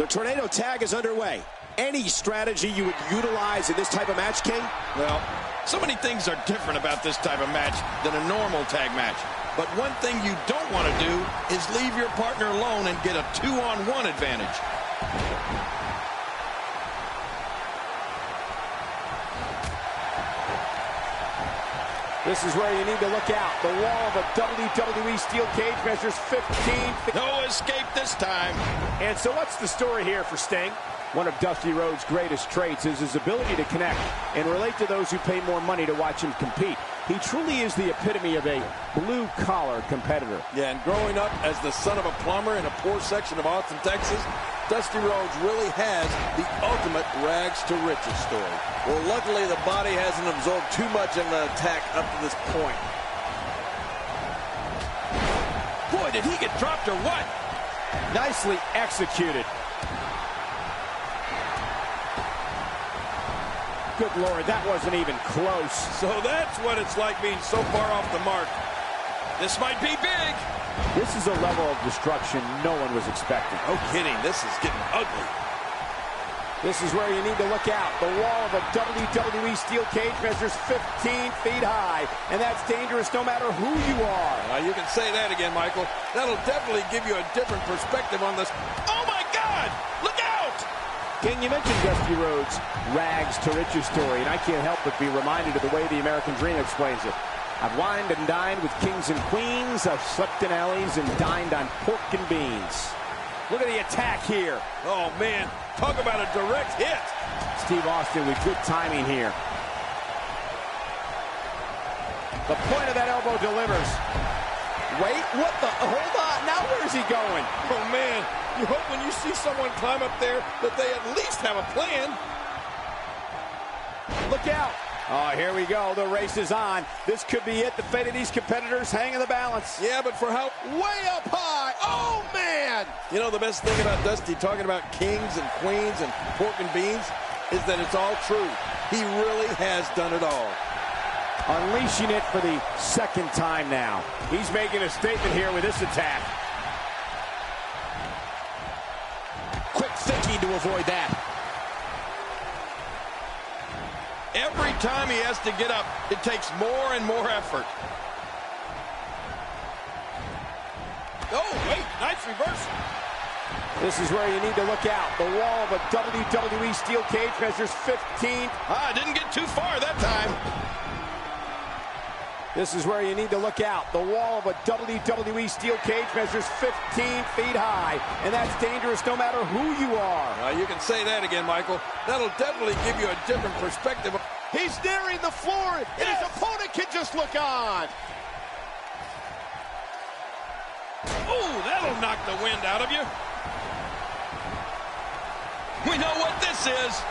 The tornado tag is underway. Any strategy you would utilize in this type of match, King? Well, so many things are different about this type of match than a normal tag match. But one thing you don't want to do is leave your partner alone and get a 2-on-1 advantage. This is where you need to look out. The wall of a WWE steel cage measures 15 feet. No escape this time. And so what's the story here for Sting? One of Dusty Rhodes' greatest traits is his ability to connect and relate to those who pay more money to watch him compete. He truly is the epitome of a blue-collar competitor. Yeah, and growing up as the son of a plumber in a poor section of Austin, Texas, Dusty Rhodes really has the ultimate rags to riches story. Well, luckily the body hasn't absorbed too much of an attack up to this point. Boy, did he get dropped or what? Nicely executed. Good Lord, that wasn't even close. So that's what it's like being so far off the mark. This might be big. This is a level of destruction no one was expecting. No kidding, this is getting ugly. This is where you need to look out. The wall of a WWE steel cage measures 15 feet high, and that's dangerous no matter who you are. You can say that again, Michael. That'll definitely give you a different perspective on this. Oh, my God! Look out! King, you mentioned Dusty Rhodes' rags to riches story, and I can't help but be reminded of the way the American Dream explains it. I've wined and dined with kings and queens. I've slept in alleys and dined on pork and beans. Look at the attack here. Oh, man. Talk about a direct hit. Steve Austin with good timing here. The point of that elbow delivers. Wait, what the? Hold on. Now where's he going? Oh, man. You hope when you see someone climb up there that they at least have a plan. Look out. Oh, here we go. The race is on. This could be it. The fate of these competitors hang in the balance. Yeah, but for how? Way up high. Oh, man. You know, the best thing about Dusty talking about kings and queens and pork and beans is that it's all true. He really has done it all. Unleashing it for the second time now. He's making a statement here with this attack. Quick thinking to avoid that. Every time he has to get up, it takes more and more effort. Oh, wait, nice reversal. This is where you need to look out. The wall of a WWE steel cage measures 15. Didn't get too far that time. This is where you need to look out. The wall of a WWE steel cage measures 15 feet high, and that's dangerous no matter who you are. You can say that again, Michael. That'll definitely give you a different perspective. He's nearing the floor, and his opponent can just look on. Oh, that'll knock the wind out of you. We know what this is.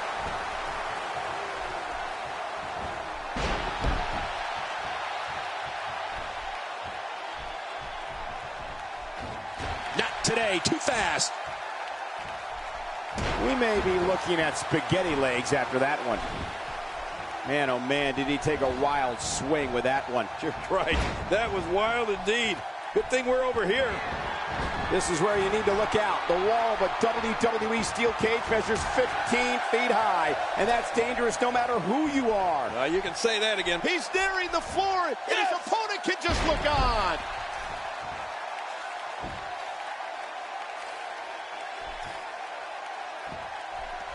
Not today, too fast. We may be looking at spaghetti legs after that one. Man, oh man, did he take a wild swing with that one. You're right. That was wild indeed. Good thing we're over here. This is where you need to look out. The wall of a WWE steel cage measures 15 feet high, and that's dangerous no matter who you are. You can say that again. He's nearing the floor, and his opponent can just look on.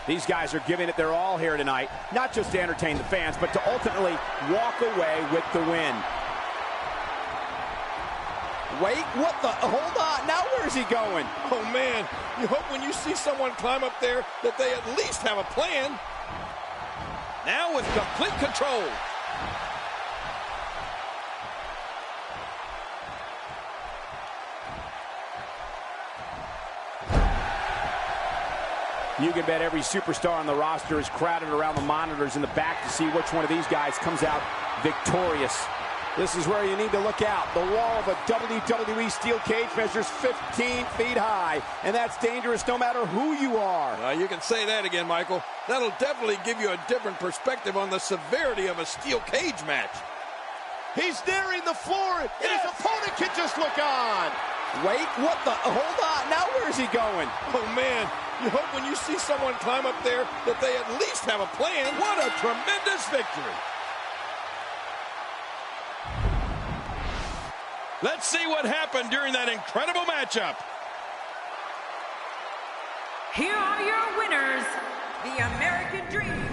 These guys are giving it their all here tonight, not just to entertain the fans, but to ultimately walk away with the win. Wait, what the? Hold on. Now where's he going? Oh, man. You hope when you see someone climb up there that they at least have a plan. Now with complete control. You can bet every superstar on the roster is crowded around the monitors in the back to see which one of these guys comes out victorious. This is where you need to look out. The wall of a WWE steel cage measures 15 feet high, and that's dangerous no matter who you are. You can say that again, Michael. That'll definitely give you a different perspective on the severity of a steel cage match. He's nearing the floor, and his opponent can just look on. Wait, what the? Hold on. now where's he going? Oh, man. You hope when you see someone climb up there that they at least have a plan. What a tremendous victory. Let's see what happened during that incredible matchup. Here are your winners, the American Dream.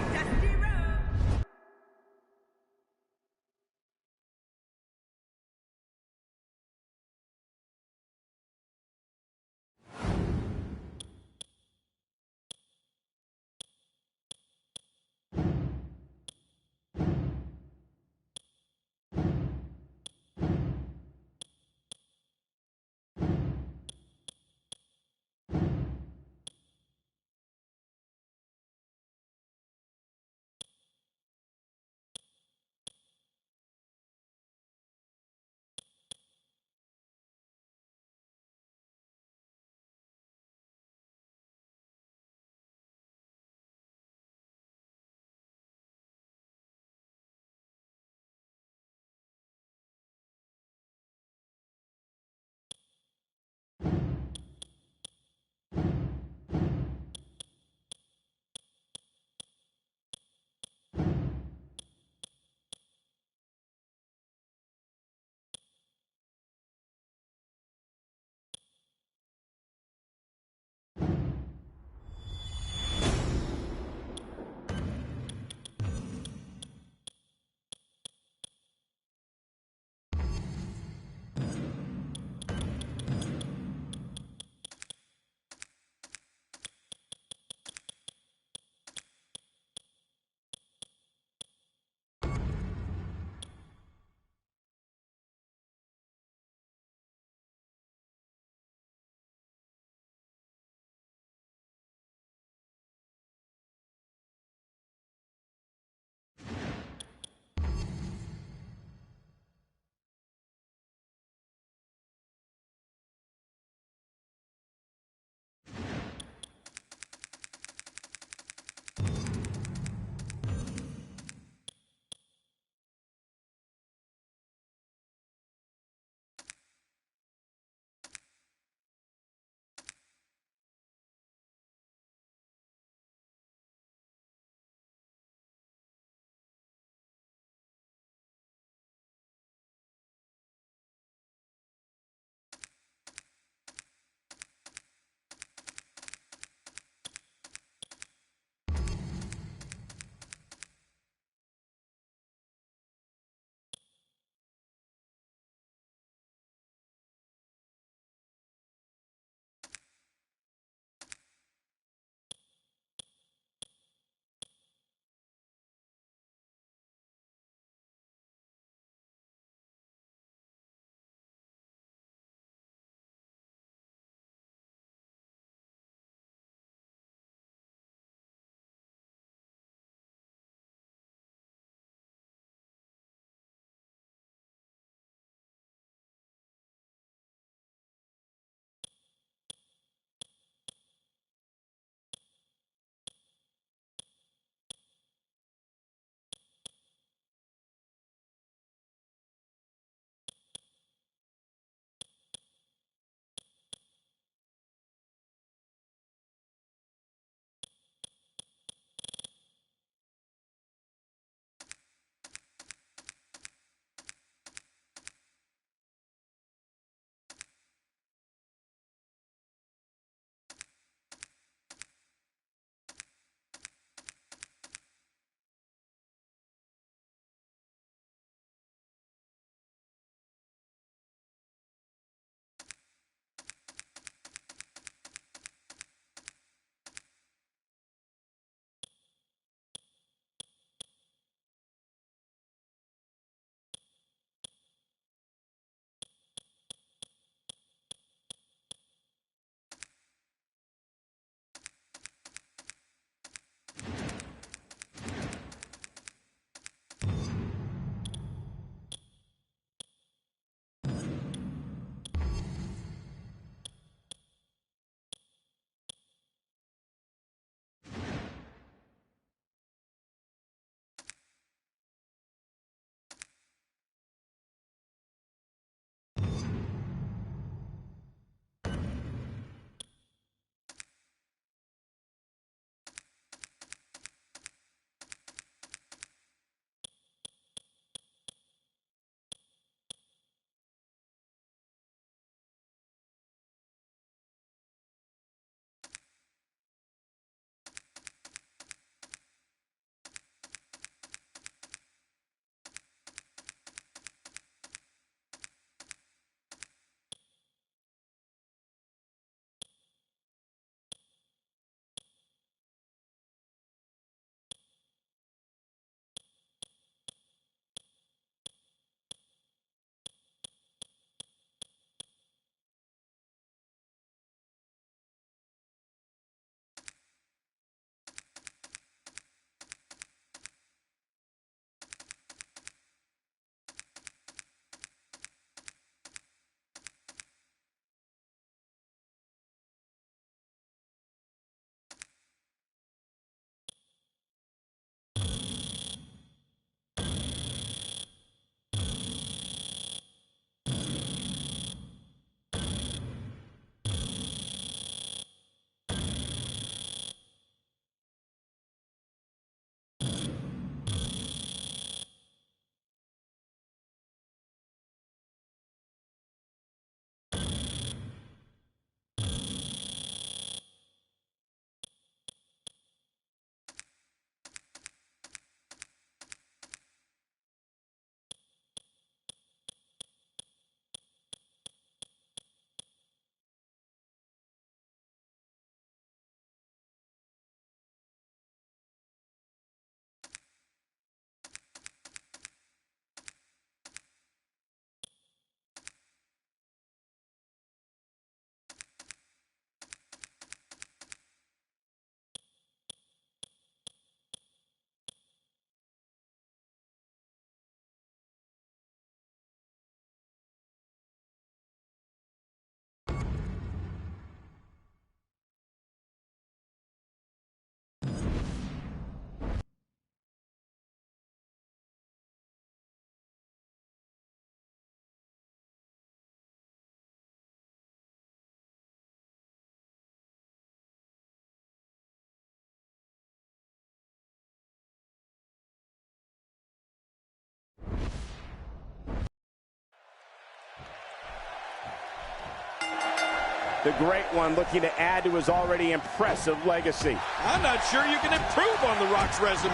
The great one looking to add to his already impressive legacy. I'm not sure you can improve on The Rock's resume.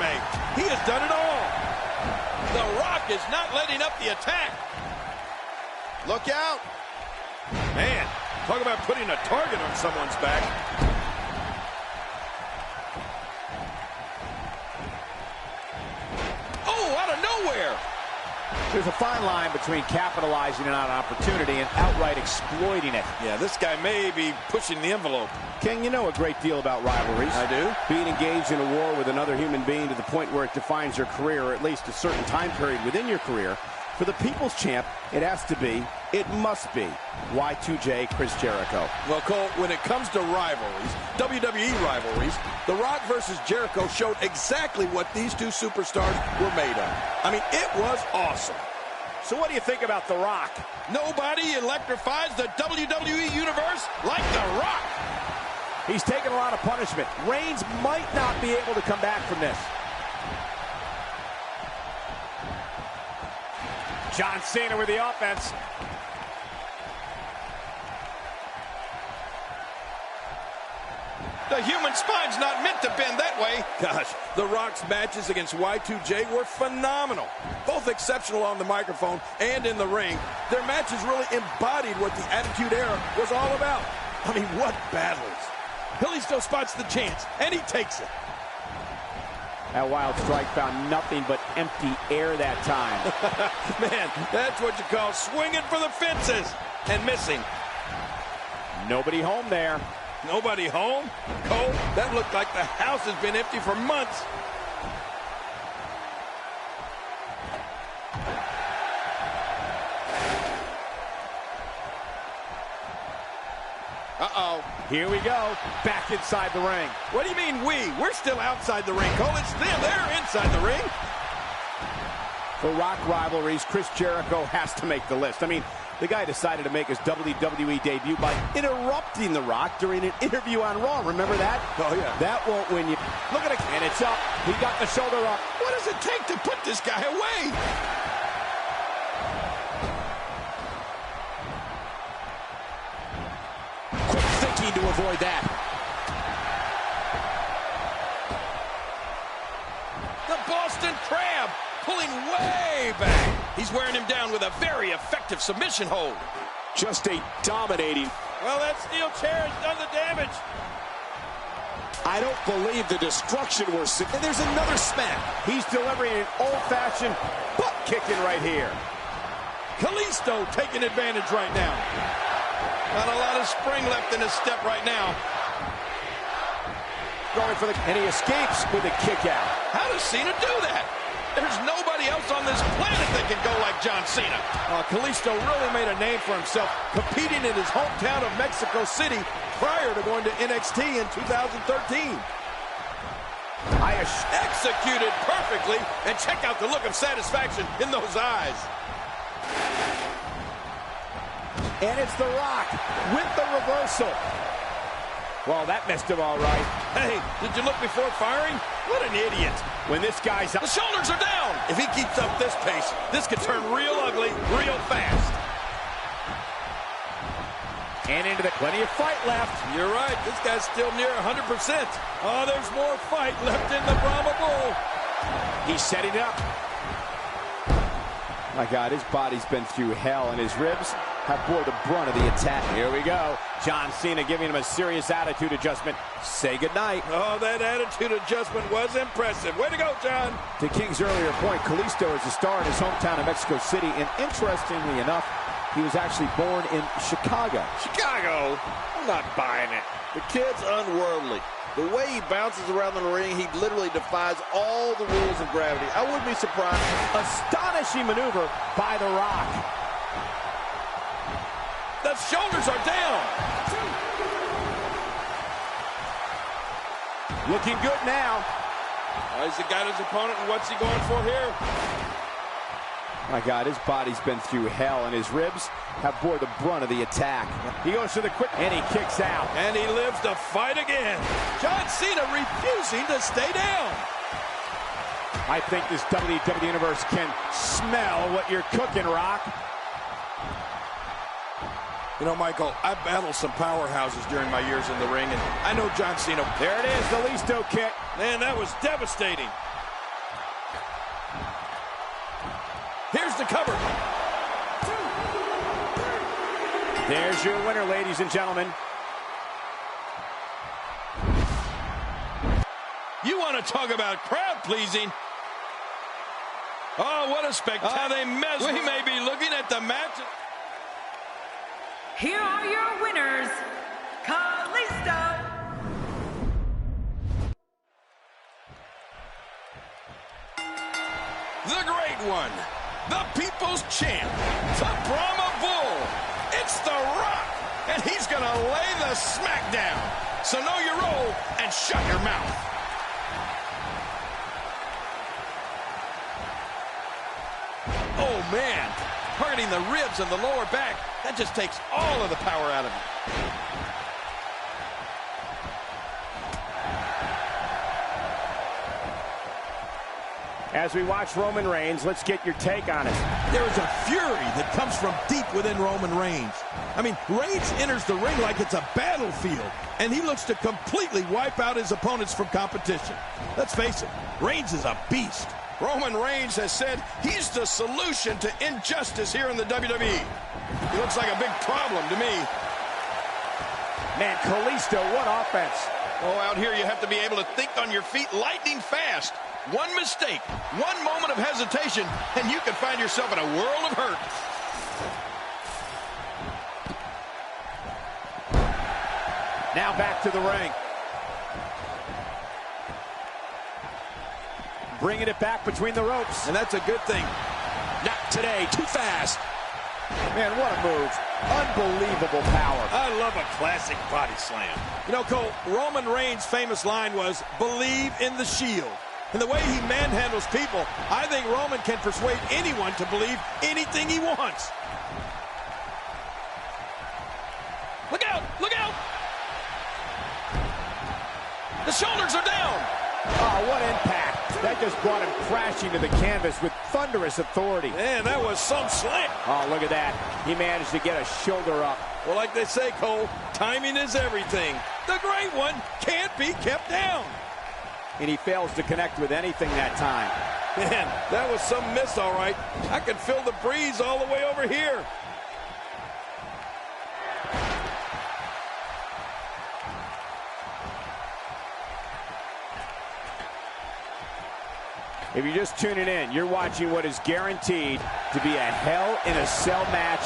He has done it all. The Rock is not letting up the attack. Look out. Man, talk about putting a target on someone's back. Oh, out of nowhere. There's a fine line between capitalizing on an opportunity and outright exploiting it. Yeah, this guy may be pushing the envelope. King, you know a great deal about rivalries. I do. Being engaged in a war with another human being to the point where it defines your career, or at least a certain time period within your career. For the People's Champ, it has to be, it must be, Y2J Chris Jericho. Well, Cole, when it comes to rivalries, WWE rivalries, The Rock versus Jericho showed exactly what these two superstars were made of. I mean, it was awesome. So what do you think about The Rock? Nobody electrifies the WWE Universe like The Rock. He's taken a lot of punishment. Reigns might not be able to come back from this. John Cena with the offense. The human spine's not meant to bend that way. Gosh, The Rock's matches against Y2J were phenomenal. Both exceptional on the microphone and in the ring. Their matches really embodied what the Attitude Era was all about. I mean, what battles. Kalisto spots the chance, and he takes it. That wild strike found nothing but empty air that time. Man, that's what you call swinging for the fences and missing. Nobody home there. Nobody home? Cole, that looked like the house has been empty for months. Uh-oh. Here we go. Back inside the ring. What do you mean we? We're still outside the ring, Cole. It's them. They're inside the ring. For Rock rivalries, Chris Jericho has to make the list. I mean, the guy decided to make his WWE debut by interrupting The Rock during an interview on Raw. Remember that? Oh, yeah. That won't win you. Look at it. And it's up. He got the shoulder up. What does it take to put this guy away? Quick thinking to avoid that. The Boston Crab pulling way back. He's wearing him down with a very effective submission hold. Just a dominating. Well, that steel chair has done the damage. I don't believe the destruction we're seeing. And there's another smack. He's delivering an old-fashioned butt kicking right here. Kalisto taking advantage right now. Not a lot of spring left in his step right now. Going for the... And he escapes with a kick out. How does Cena do that? There's nobody else on this planet that can go like John Cena. Kalisto really made a name for himself, competing in his hometown of Mexico City prior to going to NXT in 2013. Executed perfectly, and check out the look of satisfaction in those eyes. And it's The Rock with the reversal. Well, that missed him all right. Hey, did you look before firing? What an idiot. When this guy's The shoulders are down. If he keeps up this pace, this could turn real ugly real fast. And into the plenty of fight left. You're right. This guy's still near 100%. Oh, there's more fight left in the Brahma Bull. He's setting it up. My God, his body's been through hell, and his ribs have bore the brunt of the attack. Here we go. John Cena giving him a serious attitude adjustment. Say goodnight. Oh, that attitude adjustment was impressive. Way to go, John. To King's earlier point, Kalisto is a star in his hometown of Mexico City, and interestingly enough, he was actually born in Chicago. Chicago? I'm not buying it. The kid's unworldly. The way he bounces around the ring, he literally defies all the rules of gravity. I wouldn't be surprised. Astonishing maneuver by The Rock. The shoulders are down. Looking good now. He's got his opponent, and what's he going for here? My God, his body's been through hell, and his ribs have bore the brunt of the attack. He goes for the quick, and he kicks out. And he lives to fight again. John Cena refusing to stay down. I think this WWE Universe can smell what you're cooking, Rock. You know, Michael, I battled some powerhouses during my years in the ring, and I know John Cena. There it is, the Listo kick. Man, that was devastating. Here's the cover. There's your winner, ladies and gentlemen. You want to talk about crowd pleasing? Oh, what a spectacle. We may be looking at the match. Here are your winners, Kalisto. The Great One, the People's Champ, the Brahma Bull. It's The Rock, and he's going to lay the smackdown. So know your role and shut your mouth. Oh, man. Targeting the ribs and the lower back. That just takes all of the power out of it. As we watch Roman Reigns, let's get your take on it. There is a fury that comes from deep within Roman Reigns. I mean, Reigns enters the ring like it's a battlefield, and he looks to completely wipe out his opponents from competition. Let's face it, Reigns is a beast. Roman Reigns has said he's the solution to injustice here in the WWE. He looks like a big problem to me. Man, Kalisto, what offense. Oh, out here you have to be able to think on your feet lightning fast. One mistake, one moment of hesitation, and you can find yourself in a world of hurt. Now back to the ring. Bringing it back between the ropes. And that's a good thing. Not today, too fast. Man, what a move. Unbelievable power. I love a classic body slam. You know, Cole, Roman Reigns' famous line was, "Believe in the Shield." And the way he manhandles people, I think Roman can persuade anyone to believe anything he wants. Look out! Look out! The shoulders are down. Oh, what impact. That just brought him crashing to the canvas with thunderous authority. Man, that was some slam. Oh, look at that. He managed to get a shoulder up. Well, like they say, Cole, timing is everything. The Great One can't be kept down. And he fails to connect with anything that time. Man, that was some miss, all right. I could feel the breeze all the way over here. If you're just tuning in, you're watching what is guaranteed to be a Hell in a Cell match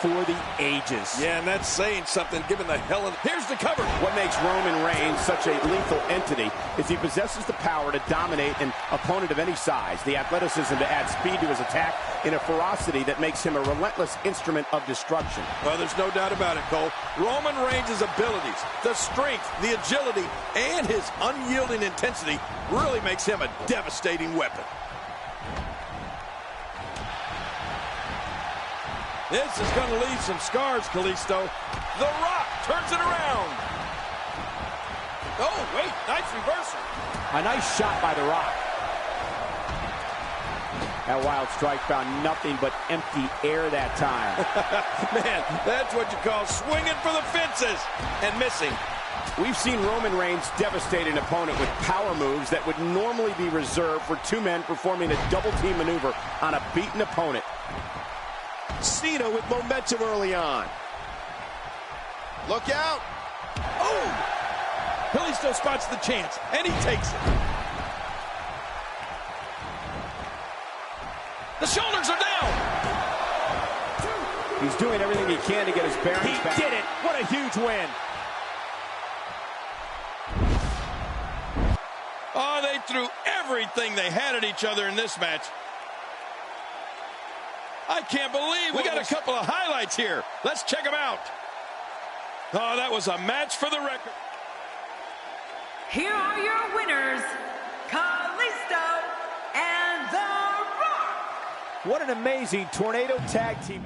for the ages. Yeah, and that's saying something, given the hell of... Here's the cover. What makes Roman Reigns such a lethal entity is he possesses the power to dominate an opponent of any size, the athleticism to add speed to his attack, and a ferocity that makes him a relentless instrument of destruction. Well, there's no doubt about it, Cole. Roman Reigns' abilities, the strength, the agility, and his unyielding intensity really makes him a devastating weapon. This is going to leave some scars, Kalisto. The Rock turns it around. Oh, wait, nice reversal. A nice shot by The Rock. That wild strike found nothing but empty air that time. Man, that's what you call swinging for the fences and missing. We've seen Roman Reigns devastate an opponent with power moves that would normally be reserved for two men performing a double-team maneuver on a beaten opponent. Cena with momentum early on. Look out. Oh! Kalisto spots the chance, and he takes it. The shoulders are down. He's doing everything he can to get his bearings back. He did it. What a huge win. Oh, they threw everything they had at each other in this match. I can't believe we got a couple of highlights here. Let's check them out. Oh, that was a match for the record. Here are your winners, Kalisto and The Rock. What an amazing tornado tag team.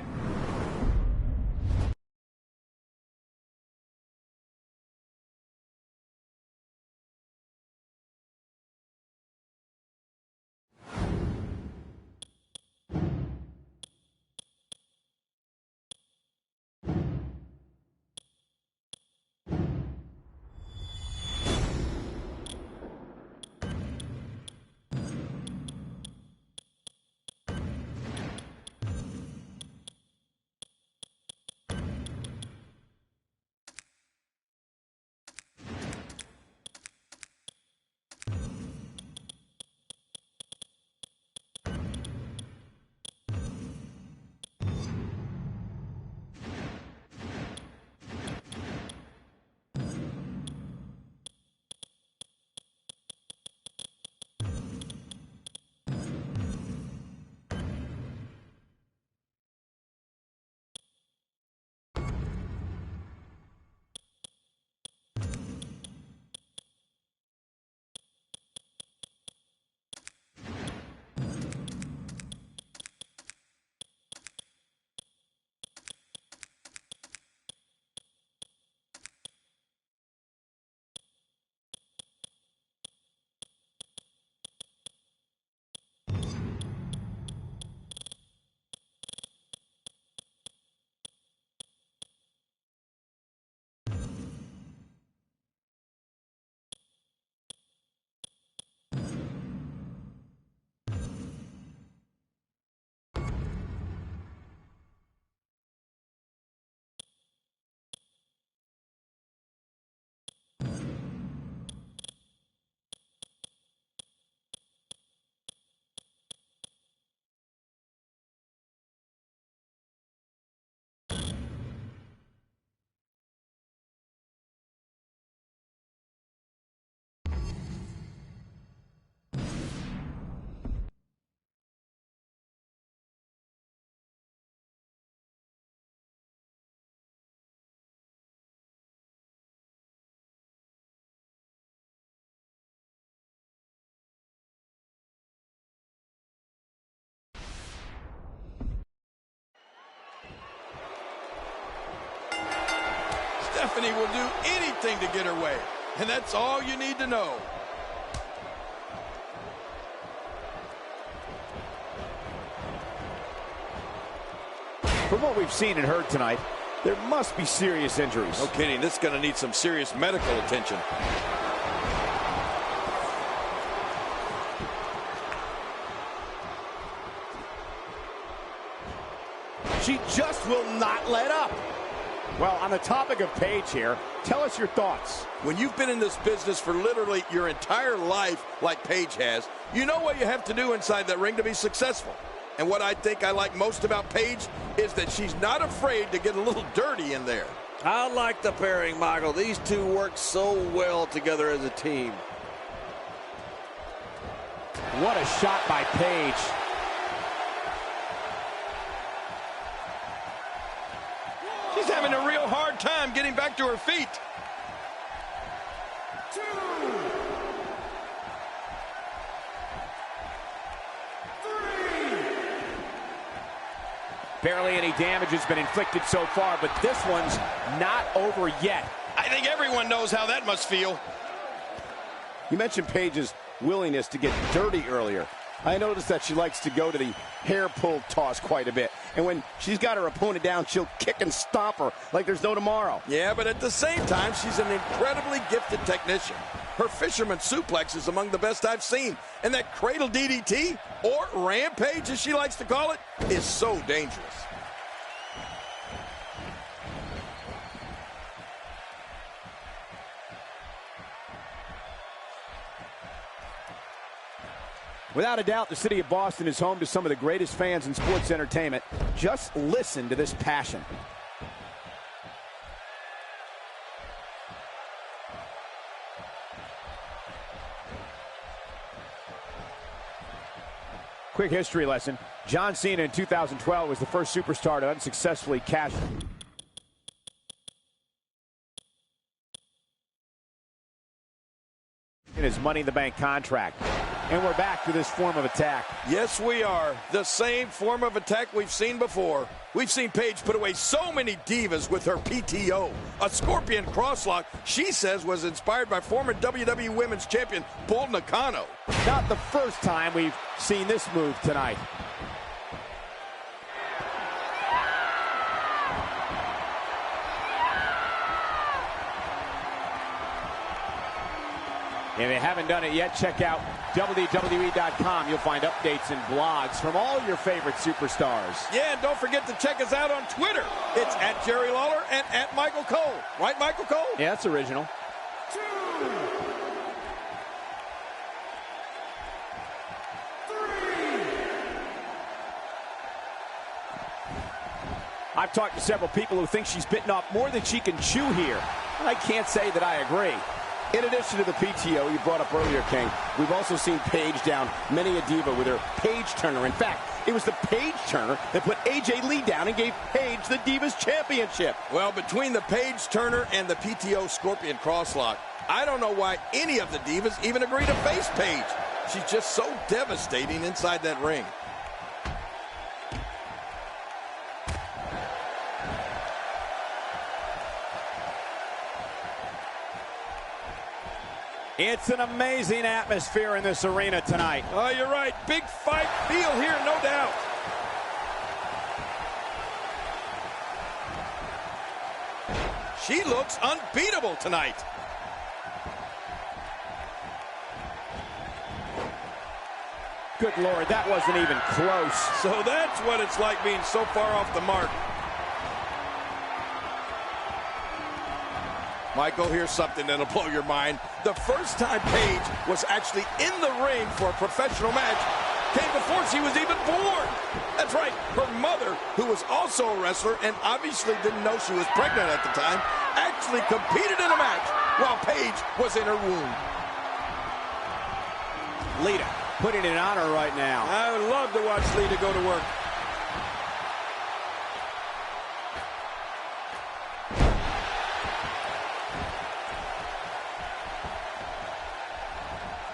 Stephanie will do anything to get her way, and that's all you need to know. From what we've seen and heard tonight, there must be serious injuries. No kidding, this is going to need some serious medical attention. She just will not let up. Well, on the topic of Paige here, tell us your thoughts. When you've been in this business for literally your entire life like Paige has, you know what you have to do inside that ring to be successful. And what I think I like most about Paige is that she's not afraid to get a little dirty in there. I like the pairing, Michael. These two work so well together as a team. What a shot by Paige. She's having a real hard time getting back to her feet. Barely any damage has been inflicted so far, but this one's not over yet. I think everyone knows how that must feel. You mentioned Paige's willingness to get dirty earlier. I noticed that she likes to go to the hair pull toss quite a bit. And when she's got her opponent down, she'll kick and stomp her like there's no tomorrow. Yeah, but at the same time, she's an incredibly gifted technician. Her fisherman suplex is among the best I've seen. And that cradle DDT, or rampage as she likes to call it, is so dangerous. Without a doubt, the city of Boston is home to some of the greatest fans in sports entertainment. Just listen to this passion. Quick history lesson. John Cena in 2012 was the first superstar to unsuccessfully cash in his Money in the Bank contract. And we're back to this form of attack. Yes, we are. The same form of attack we've seen before. We've seen Paige put away so many divas with her PTO. A scorpion crosslock she says was inspired by former WWE Women's Champion Bull Nakano. Not the first time we've seen this move tonight. If you haven't done it yet, check out WWE.com. You'll find updates and blogs from all your favorite superstars. Yeah, and don't forget to check us out on Twitter. It's at Jerry Lawler and at Michael Cole. Right, Michael Cole? Yeah, that's original. I've talked to several people who think she's bitten off more than she can chew here. I can't say that I agree. In addition to the PTO you brought up earlier, King, we've also seen Paige down many a diva with her Paige Turner. In fact, it was the Paige Turner that put AJ Lee down and gave Paige the Divas Championship. Well, between the Paige Turner and the PTO Scorpion Crosslock, I don't know why any of the divas even agree to face Paige. She's just so devastating inside that ring. It's an amazing atmosphere in this arena tonight. Oh, you're right. Big fight feel here, no doubt. She looks unbeatable tonight. Good Lord, that wasn't even close. So that's what it's like being so far off the mark. Michael, here's something that'll blow your mind. The first time Paige was actually in the ring for a professional match came before she was even born. That's right, her mother, who was also a wrestler and obviously didn't know she was pregnant at the time, actually competed in a match while Paige was in her womb. Lita putting it on her right now. I would love to watch Lita go to work.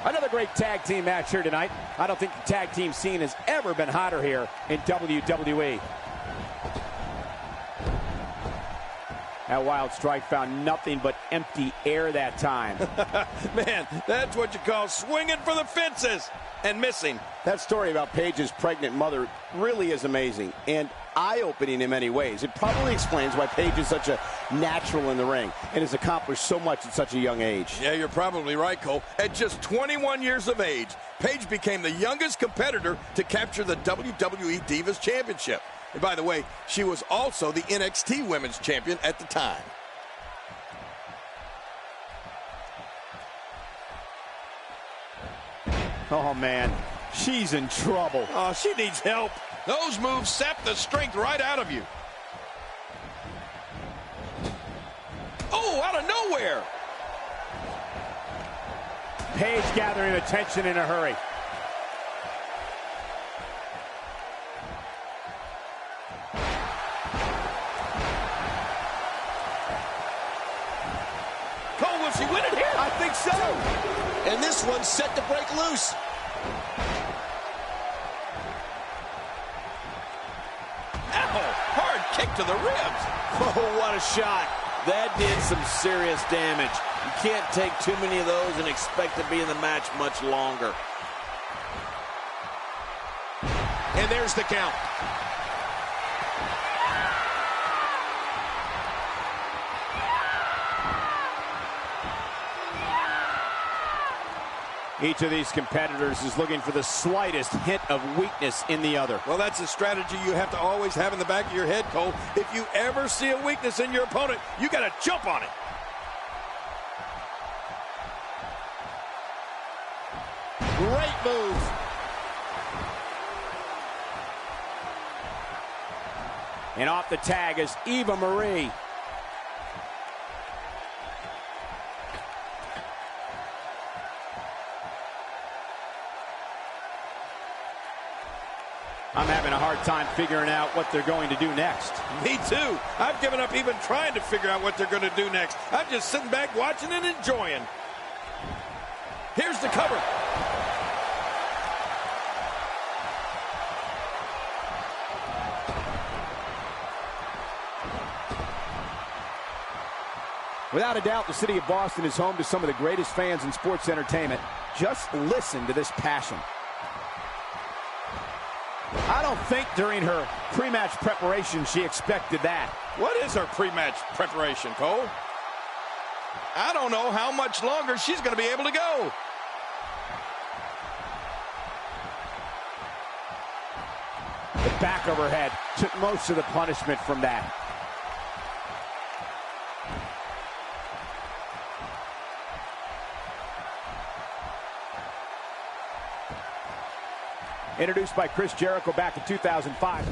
Another great tag team match here tonight. I don't think the tag team scene has ever been hotter here in WWE. That wild strike found nothing but empty air that time. Man, that's what you call swinging for the fences and missing. That story about Paige's pregnant mother really is amazing and eye-opening in many ways. It probably explains why Paige is such a natural in the ring and has accomplished so much at such a young age. Yeah, you're probably right, Cole. At just 21 years of age, Paige became the youngest competitor to capture the WWE Divas Championship. And by the way, she was also the NXT Women's Champion at the time. Oh, man, she's in trouble. Oh, she needs help. Those moves sap the strength right out of you. Oh, out of nowhere. Paige gathering attention in a hurry. Cole, will she win it here? I think so. And this one's set to break loose. Ow, hard kick to the ribs. Oh, what a shot. That did some serious damage. You can't take too many of those and expect to be in the match much longer. And there's the count. Each of these competitors is looking for the slightest hint of weakness in the other. Well, that's a strategy you have to always have in the back of your head, Cole. If you ever see a weakness in your opponent, you got to jump on it. Great move. And off the tag is Eva Marie. I'm having a hard time figuring out what they're going to do next. Me too. I've given up even trying to figure out what they're going to do next. I'm just sitting back watching and enjoying. Here's the cover. Without a doubt, the city of Boston is home to some of the greatest fans in sports entertainment. Just listen to this passion. I don't think during her pre-match preparation she expected that. What is her pre-match preparation, Cole? I don't know how much longer she's going to be able to go. The back of her head took most of the punishment from that. Introduced by Chris Jericho back in 2005.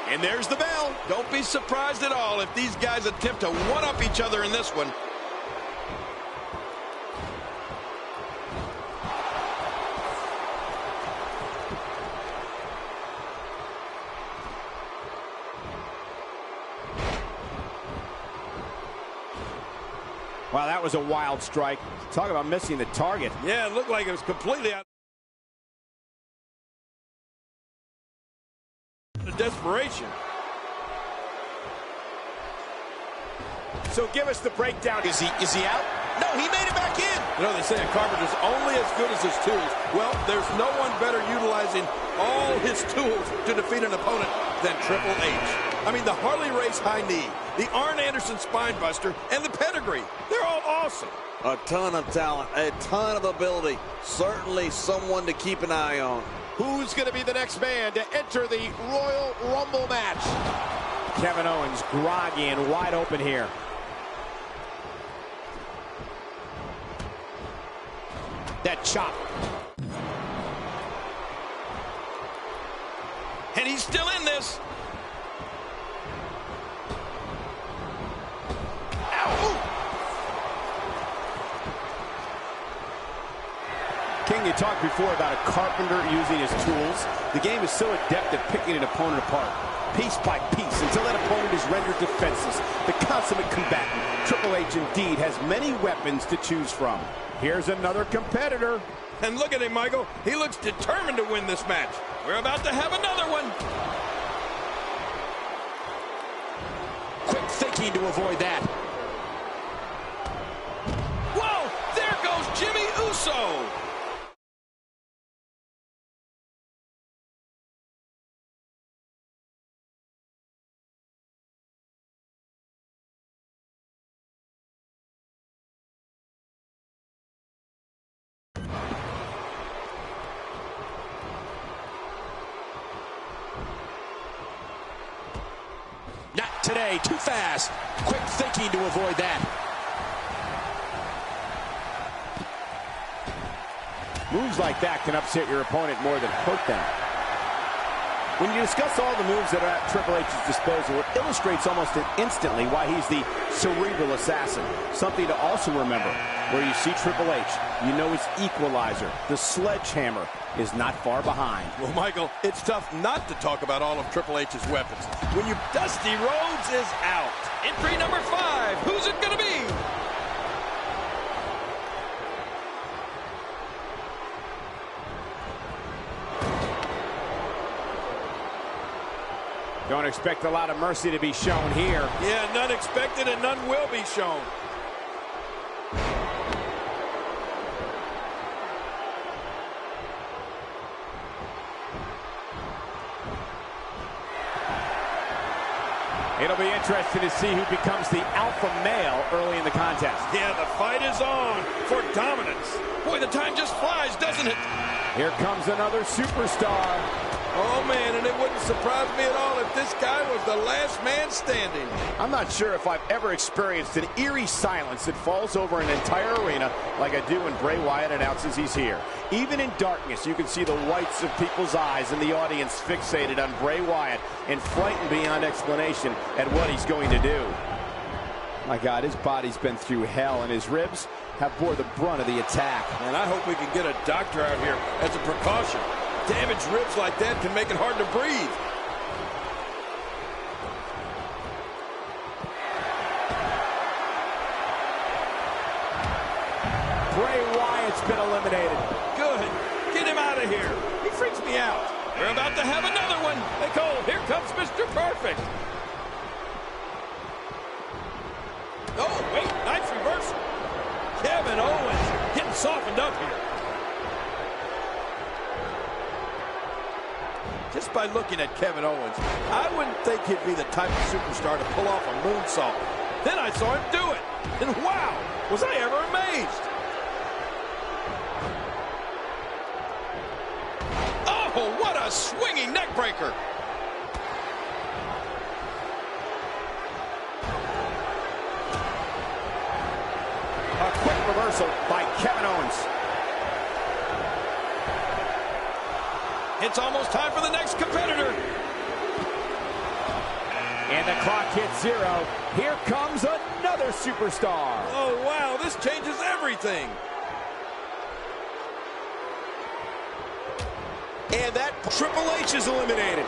And there's the bell. Don't be surprised at all if these guys attempt to one-up each other in this one. Wow, that was a wild strike. Talk about missing the target. Yeah, it looked like it was completely out of desperation. So give us the breakdown. Is he out? No, he made it back in. You know, they say a carpenter's only as good as his tools. Well, there's no one better utilizing all his tools to defeat an opponent than Triple H. I mean, the Harley Race high knee, the Arn Anderson spine buster, and the pedigree. They're all awesome. A ton of talent, a ton of ability. Certainly someone to keep an eye on. Who's going to be the next man to enter the Royal Rumble match? Kevin Owens groggy and wide open here. That chop. And he's still in this. Ow! King, you talked before about a carpenter using his tools. The game is so adept at picking an opponent apart, piece by piece, until that opponent is rendered defenseless. The consummate combatant, Triple H indeed has many weapons to choose from. Here's another competitor. And look at him, Michael. He looks determined to win this match. We're about to have another one. Quick thinking to avoid that. Whoa! There goes Jimmy Uso. Not today, too fast. Quick thinking to avoid that. Moves like that can upset your opponent more than hurt them. When you discuss all the moves that are at Triple H's disposal, it illustrates almost instantly why he's the cerebral assassin. Something to also remember, where you see Triple H, you know his equalizer, the sledgehammer, is not far behind. Well, Michael, it's tough not to talk about all of Triple H's weapons. When you Dusty Rhodes is out. Entry number 5. Who's it going to be? Don't expect a lot of mercy to be shown here. Yeah, none expected and none will be shown. It'll be interesting to see who becomes the alpha male early in the contest. Yeah, the fight is on for dominance. Boy, the time just flies, doesn't it? Here comes another superstar. Oh, man, and it wouldn't surprise me at all if this guy was the last man standing. I'm not sure if I've ever experienced an eerie silence that falls over an entire arena like I do when Bray Wyatt announces he's here. Even in darkness, you can see the whites of people's eyes and the audience fixated on Bray Wyatt and frightened beyond explanation at what he's going to do. My God, his body's been through hell, and his ribs have bore the brunt of the attack. And I hope we can get a doctor out here as a precaution. Damaged ribs like that can make it hard to breathe. Bray Wyatt's been eliminated. Good. Get him out of here. He freaks me out. We're about to have another one. Nicole, here comes Mr. Perfect. Oh, wait. Nice reversal. Kevin Owens getting softened up here. Just by looking at Kevin Owens, I wouldn't think he'd be the type of superstar to pull off a moonsault. Then I saw him do it. And wow, was I ever amazed. Oh, what a swinging neck breaker. A quick reversal by Kevin Owens. It's almost time for the next competitor. And the clock hits 0. Here comes another superstar. Oh, wow, this changes everything. And that Triple H is eliminated.